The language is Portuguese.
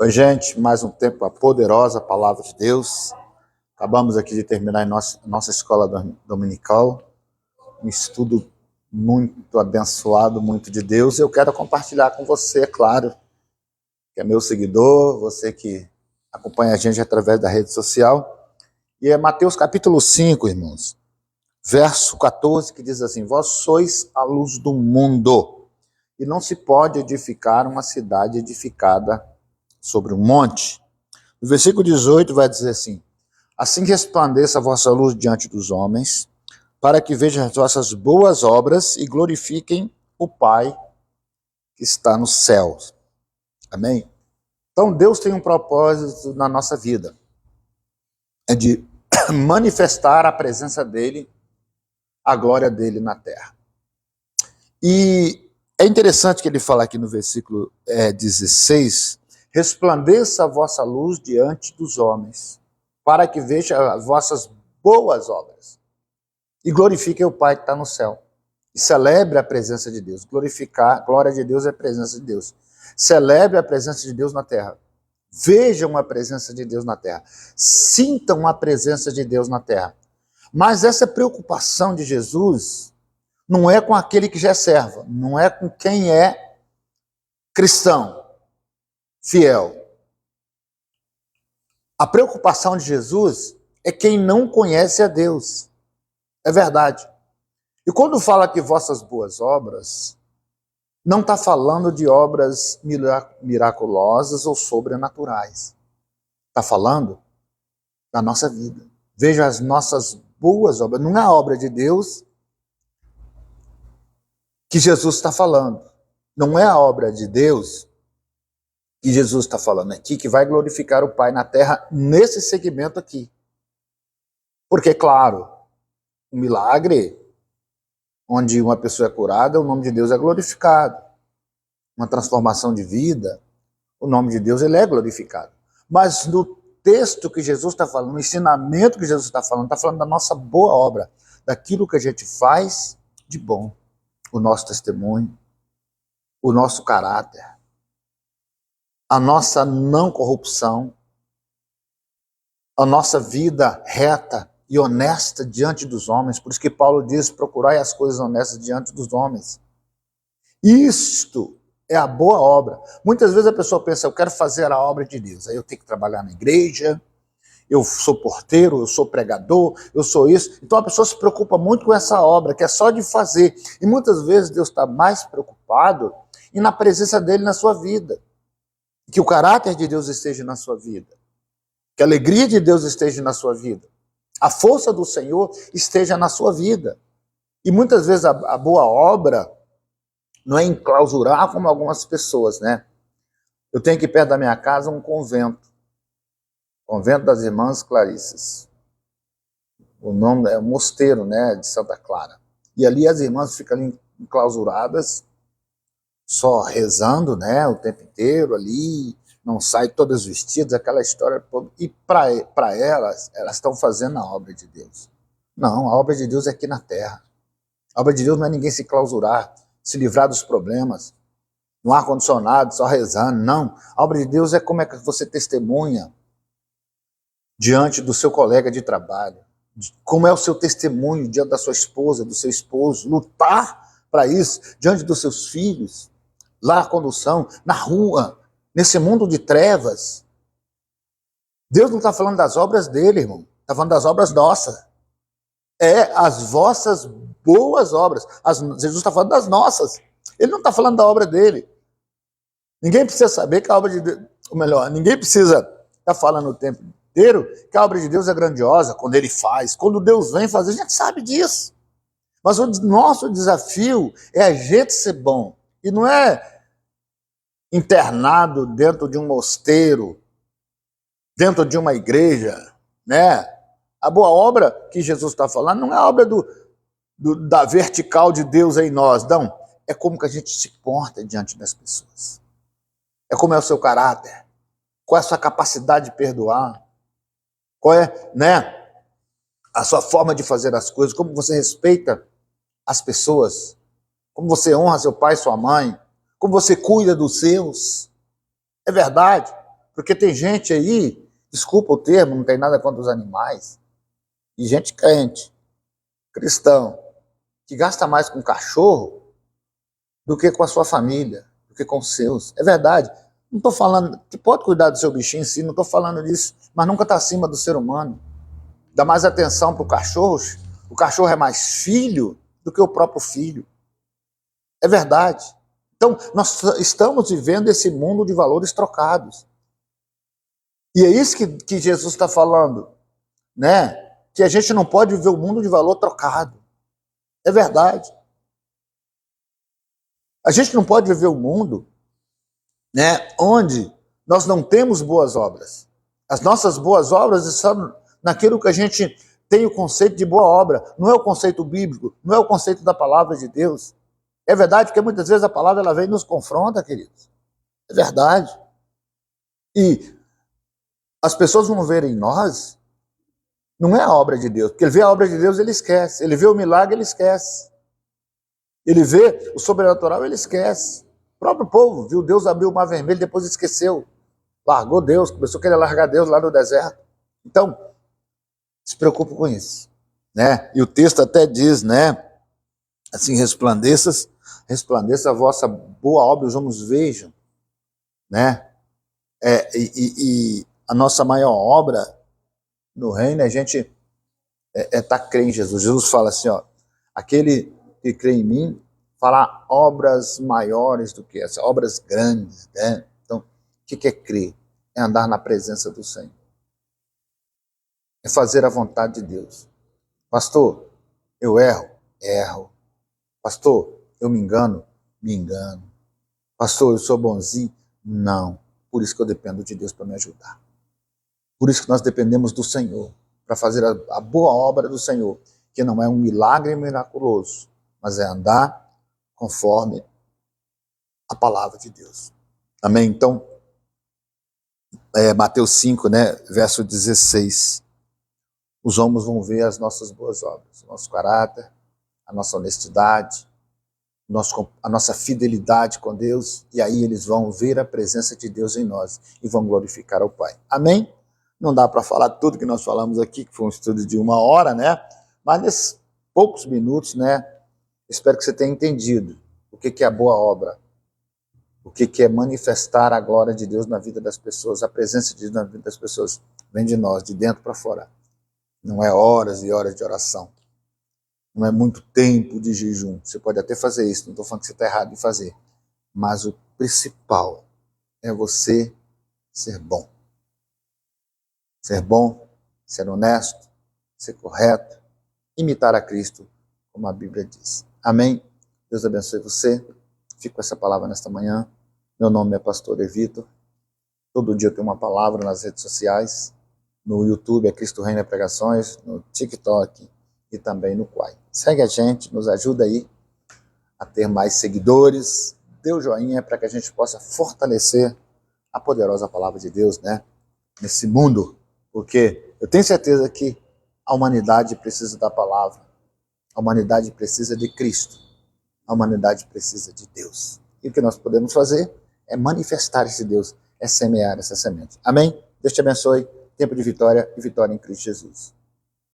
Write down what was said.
Oi, gente, mais um tempo a poderosa palavra de Deus. Acabamos aqui de terminar em nossa escola dominical, um estudo muito abençoado, muito de Deus. Eu quero compartilhar com você, é claro, que é meu seguidor, você que acompanha a gente através da rede social. E é Mateus capítulo 5, irmãos, verso 14, que diz assim: Vós sois a luz do mundo, e não se pode edificar uma cidade edificada sobre um monte. No versículo 18 vai dizer assim: Assim resplandeça a vossa luz diante dos homens, para que vejam as vossas boas obras e glorifiquem o Pai que está nos céus. Amém? Então Deus tem um propósito na nossa vida, é de manifestar a presença dele, a glória dele na terra. E é interessante que ele fala aqui no versículo 16, resplandeça a vossa luz diante dos homens, para que vejam as vossas boas obras e glorifiquem o Pai que está no céu. E celebre a presença de Deus. Glorificar, glória de Deus é a presença de Deus. Celebre a presença de Deus na terra. Vejam a presença de Deus na terra. Sintam a presença de Deus na terra. Mas essa preocupação de Jesus não é com aquele que já é servo, não é com quem é cristão, fiel. A preocupação de Jesus é quem não conhece a Deus. É verdade. E quando fala que vossas boas obras, não está falando de obras miraculosas ou sobrenaturais. Está falando da nossa vida. Veja as nossas boas obras. Não é a obra de Deus que Jesus está falando. Não é a obra de Deus que Jesus está falando aqui, que vai glorificar o Pai na terra nesse segmento aqui. Porque, claro, um milagre onde uma pessoa é curada, o nome de Deus é glorificado. Uma transformação de vida, o nome de Deus ele é glorificado. Mas no texto que Jesus está falando, no ensinamento que Jesus está falando da nossa boa obra, daquilo que a gente faz de bom, o nosso testemunho, o nosso caráter, a nossa não corrupção, a nossa vida reta e honesta diante dos homens. Por isso que Paulo diz: procurai as coisas honestas diante dos homens. Isto é a boa obra. Muitas vezes a pessoa pensa: eu quero fazer a obra de Deus, aí eu tenho que trabalhar na igreja, eu sou porteiro, eu sou pregador, eu sou isso. Então a pessoa se preocupa muito com essa obra, que é só de fazer. E muitas vezes Deus está mais preocupado em na presença dele na sua vida. Que o caráter de Deus esteja na sua vida. Que a alegria de Deus esteja na sua vida. A força do Senhor esteja na sua vida. E muitas vezes a boa obra não é enclausurar como algumas pessoas, né? Eu tenho aqui perto da minha casa um convento. Convento das Irmãs Clarissas. O nome é o mosteiro, né, de Santa Clara. E ali as irmãs ficam ali enclausuradas, só rezando, né, o tempo inteiro ali, não saem todas vestidas, aquela história toda. E para elas estão fazendo a obra de Deus. Não, a obra de Deus é aqui na terra. A obra de Deus não é ninguém se clausurar, se livrar dos problemas, no ar-condicionado, só rezando. Não, a obra de Deus é como é que você testemunha diante do seu colega de trabalho, como é o seu testemunho diante da sua esposa, do seu esposo, lutar para isso, diante dos seus filhos, lá na condução, na rua, nesse mundo de trevas. Deus não está falando das obras dele, irmão, está falando das obras nossas. É as vossas boas obras. Jesus está falando das nossas. Ele não está falando da obra dele. Ninguém precisa saber que a obra de Deus, ou melhor, ninguém precisa estar falando o tempo inteiro que a obra de Deus é grandiosa quando ele faz. Quando Deus vem fazer, a gente sabe disso. Mas o nosso desafio é a gente ser bom. E não é internado dentro de um mosteiro, dentro de uma igreja, né? A boa obra que Jesus está falando não é a obra da vertical de Deus em nós, não. É como que a gente se porta diante das pessoas. É como é o seu caráter. Qual é a sua capacidade de perdoar. Qual é, né, a sua forma de fazer as coisas. Como você respeita as pessoas. Como você honra seu pai e sua mãe. Como você cuida dos seus. É verdade. Porque tem gente aí, desculpa o termo, não tem nada contra os animais, e gente crente, cristão, que gasta mais com cachorro do que com a sua família, do que com os seus. É verdade. Não estou falando, que pode cuidar do seu bichinho em si, não estou falando disso, mas nunca está acima do ser humano. Dá mais atenção para o cachorro é mais filho do que o próprio filho. É verdade. Então, nós estamos vivendo esse mundo de valores trocados. E é isso que Jesus está falando, né? Que a gente não pode viver o mundo de valor trocado. É verdade. A gente não pode viver um mundo, né, onde nós não temos boas obras. As nossas boas obras estão naquilo que a gente tem o conceito de boa obra. Não é o conceito bíblico, não é o conceito da palavra de Deus. É verdade que muitas vezes a palavra ela vem e nos confronta, queridos. É verdade. E as pessoas vão ver em nós, não é a obra de Deus. Porque ele vê a obra de Deus, ele esquece. Ele vê o milagre, ele esquece. Ele vê o sobrenatural, ele esquece. O próprio povo viu Deus abrir o mar vermelho, depois esqueceu. Largou Deus, começou a querer largar Deus lá no deserto. Então, se preocupe com isso, né? E o texto até diz, né? Assim, resplandeça a vossa boa obra, os homens vejam, né? E a nossa maior obra no reino, a gente tá crendo em Jesus. Jesus fala assim, ó, aquele que crê em mim fará obras maiores do que essa, obras grandes, né? Então, o que é crer? É andar na presença do Senhor. É fazer a vontade de Deus. Pastor, eu erro? Erro. Pastor, eu me engano? Me engano. Pastor, eu sou bonzinho? Não. Por isso que eu dependo de Deus para me ajudar. Por isso que nós dependemos do Senhor, para fazer a boa obra do Senhor, que não é um milagre miraculoso, mas é andar conforme a palavra de Deus. Amém? Então, Mateus 5, né, verso 16. Os homens vão ver as nossas boas obras, o nosso caráter, a nossa honestidade, a nossa fidelidade com Deus, e aí eles vão ver a presença de Deus em nós e vão glorificar ao Pai. Amém? Não dá para falar tudo que nós falamos aqui, que foi um estudo de 1 hora, né? Mas nesses poucos minutos, né? Espero que você tenha entendido o que é a boa obra, o que é manifestar a glória de Deus na vida das pessoas, a presença de Deus na vida das pessoas vem de nós, de dentro para fora. Não é horas e horas de oração. Não é muito tempo de jejum. Você pode até fazer isso, não estou falando que você está errado em fazer. Mas o principal é você ser bom. Ser bom, ser honesto, ser correto, imitar a Cristo, como a Bíblia diz. Amém? Deus abençoe você. Fico com essa palavra nesta manhã. Meu nome é Pastor Evito. Todo dia eu tenho uma palavra nas redes sociais. No YouTube é Cristo Reina Pregações, no TikTok e também no Quai. Segue a gente, nos ajuda aí a ter mais seguidores. Dê o joinha para que a gente possa fortalecer a poderosa palavra de Deus, né? Nesse mundo. Porque eu tenho certeza que a humanidade precisa da palavra. A humanidade precisa de Cristo. A humanidade precisa de Deus. E o que nós podemos fazer é manifestar esse Deus, é semear essa semente. Amém? Deus te abençoe. Tempo de vitória e vitória em Cristo Jesus.